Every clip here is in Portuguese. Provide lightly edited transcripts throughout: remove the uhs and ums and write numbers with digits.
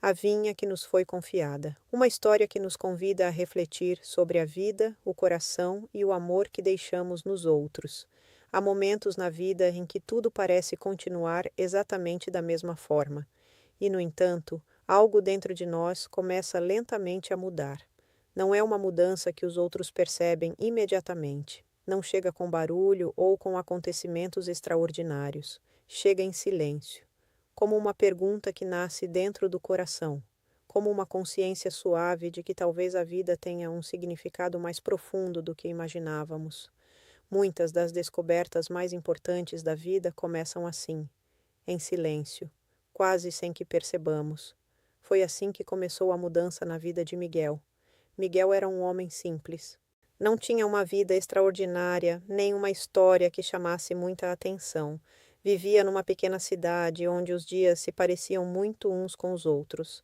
A vinha que nos foi confiada. Uma história que nos convida a refletir sobre a vida, o coração e o amor que deixamos nos outros. Há momentos na vida em que tudo parece continuar exatamente da mesma forma. E, no entanto, algo dentro de nós começa lentamente a mudar. Não é uma mudança que os outros percebem imediatamente. Não chega com barulho ou com acontecimentos extraordinários. Chega em silêncio, como uma pergunta que nasce dentro do coração, como uma consciência suave de que talvez a vida tenha um significado mais profundo do que imaginávamos. Muitas das descobertas mais importantes da vida começam assim, em silêncio, quase sem que percebamos. Foi assim que começou a mudança na vida de Miguel. Miguel era um homem simples. Não tinha uma vida extraordinária, nem uma história que chamasse muita atenção. Vivia numa pequena cidade onde os dias se pareciam muito uns com os outros.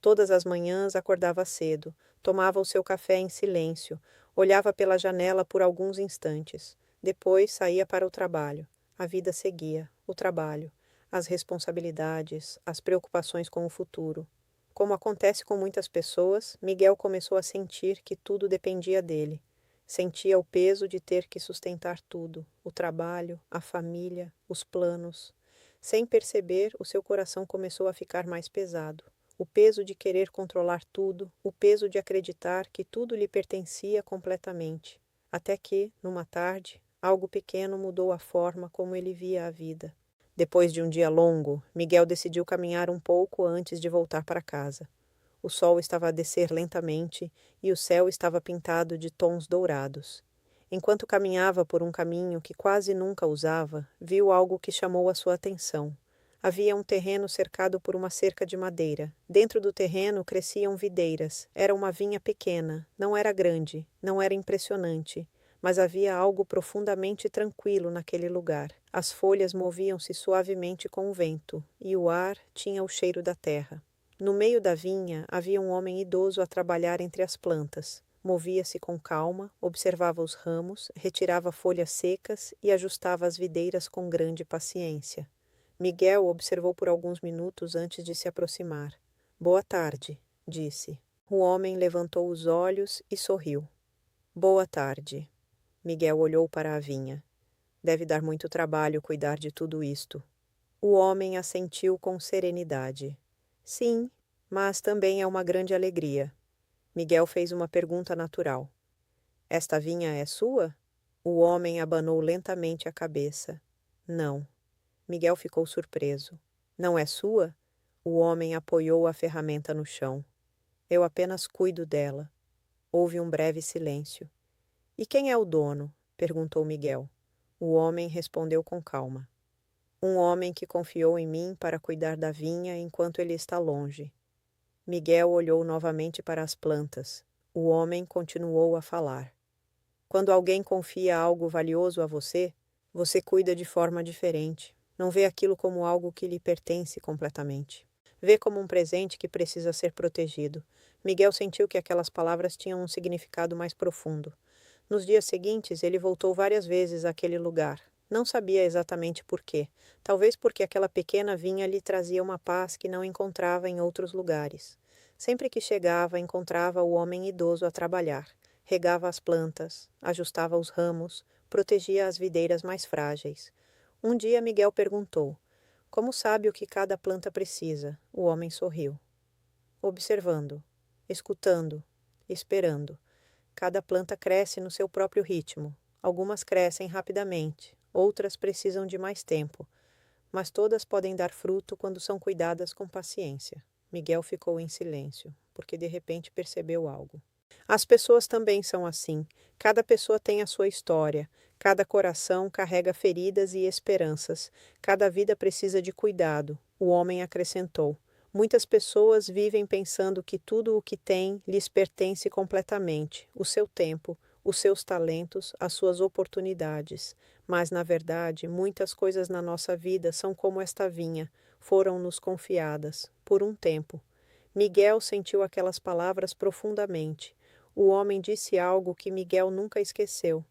Todas as manhãs acordava cedo, tomava o seu café em silêncio, olhava pela janela por alguns instantes. Depois saía para o trabalho. A vida seguia, o trabalho, as responsabilidades, as preocupações com o futuro. Como acontece com muitas pessoas, Miguel começou a sentir que tudo dependia dele. Sentia o peso de ter que sustentar tudo, o trabalho, a família, os planos. Sem perceber, o seu coração começou a ficar mais pesado. O peso de querer controlar tudo, o peso de acreditar que tudo lhe pertencia completamente. Até que, numa tarde, algo pequeno mudou a forma como ele via a vida. Depois de um dia longo, Miguel decidiu caminhar um pouco antes de voltar para casa. O sol estava a descer lentamente e o céu estava pintado de tons dourados. Enquanto caminhava por um caminho que quase nunca usava, viu algo que chamou a sua atenção. Havia um terreno cercado por uma cerca de madeira. Dentro do terreno cresciam videiras. Era uma vinha pequena, não era grande, não era impressionante, mas havia algo profundamente tranquilo naquele lugar. As folhas moviam-se suavemente com o vento, e o ar tinha o cheiro da terra. No meio da vinha havia um homem idoso a trabalhar entre as plantas. Movia-se com calma, observava os ramos, retirava folhas secas e ajustava as videiras com grande paciência. Miguel observou por alguns minutos antes de se aproximar. "Boa tarde", disse. O homem levantou os olhos e sorriu. "Boa tarde." Miguel olhou para a vinha. Deve dar muito trabalho cuidar de tudo isto. O homem assentiu com serenidade. Sim, mas também é uma grande alegria. Miguel fez uma pergunta natural. Esta vinha é sua? O homem abanou lentamente a cabeça. Não. Miguel ficou surpreso. Não é sua? O homem apoiou a ferramenta no chão. Eu apenas cuido dela. Houve um breve silêncio. E quem é o dono? Perguntou Miguel. O homem respondeu com calma. Um homem que confiou em mim para cuidar da vinha enquanto ele está longe. Miguel olhou novamente para as plantas. O homem continuou a falar. Quando alguém confia algo valioso a você, você cuida de forma diferente. Não vê aquilo como algo que lhe pertence completamente. Vê como um presente que precisa ser protegido. Miguel sentiu que aquelas palavras tinham um significado mais profundo. Nos dias seguintes, ele voltou várias vezes àquele lugar. Não sabia exatamente por quê. Talvez porque aquela pequena vinha lhe trazia uma paz que não encontrava em outros lugares. Sempre que chegava, encontrava o homem idoso a trabalhar. Regava as plantas, ajustava os ramos, protegia as videiras mais frágeis. Um dia Miguel perguntou: "Como sabe o que cada planta precisa?" O homem sorriu. Observando, escutando, esperando. Cada planta cresce no seu próprio ritmo. Algumas crescem rapidamente, outras precisam de mais tempo, mas todas podem dar fruto quando são cuidadas com paciência. Miguel ficou em silêncio, porque de repente percebeu algo. As pessoas também são assim. Cada pessoa tem a sua história. Cada coração carrega feridas e esperanças. Cada vida precisa de cuidado. O homem acrescentou. Muitas pessoas vivem pensando que tudo o que têm lhes pertence completamente, o seu tempo, os seus talentos, as suas oportunidades. Mas, na verdade, muitas coisas na nossa vida são como esta vinha, foram-nos confiadas, por um tempo. Miguel sentiu aquelas palavras profundamente. O homem disse algo que Miguel nunca esqueceu.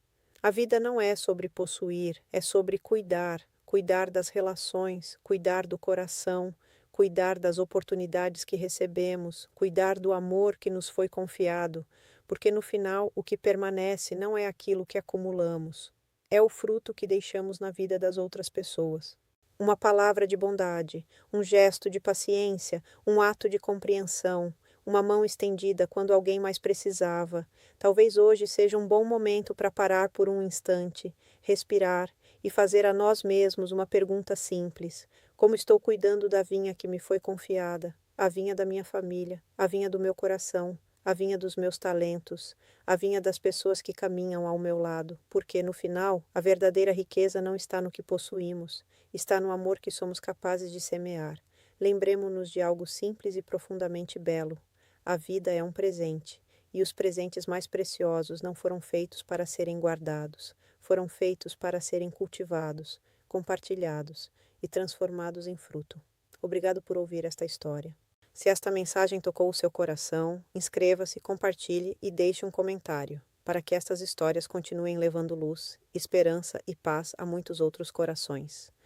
A vida não é sobre possuir, é sobre cuidar, cuidar das relações, cuidar do coração, cuidar das oportunidades que recebemos, cuidar do amor que nos foi confiado, porque no final o que permanece não é aquilo que acumulamos, é o fruto que deixamos na vida das outras pessoas. Uma palavra de bondade, um gesto de paciência, um ato de compreensão, uma mão estendida quando alguém mais precisava. Talvez hoje seja um bom momento para parar por um instante, respirar e fazer a nós mesmos uma pergunta simples: como estou cuidando da vinha que me foi confiada? A vinha da minha família, a vinha do meu coração, a vinha dos meus talentos, a vinha das pessoas que caminham ao meu lado, porque no final a verdadeira riqueza não está no que possuímos, está no amor que somos capazes de semear. Lembremo-nos de algo simples e profundamente belo. A vida é um presente, e os presentes mais preciosos não foram feitos para serem guardados, foram feitos para serem cultivados, compartilhados e transformados em fruto. Obrigado por ouvir esta história. Se esta mensagem tocou o seu coração, inscreva-se, compartilhe e deixe um comentário, para que estas histórias continuem levando luz, esperança e paz a muitos outros corações.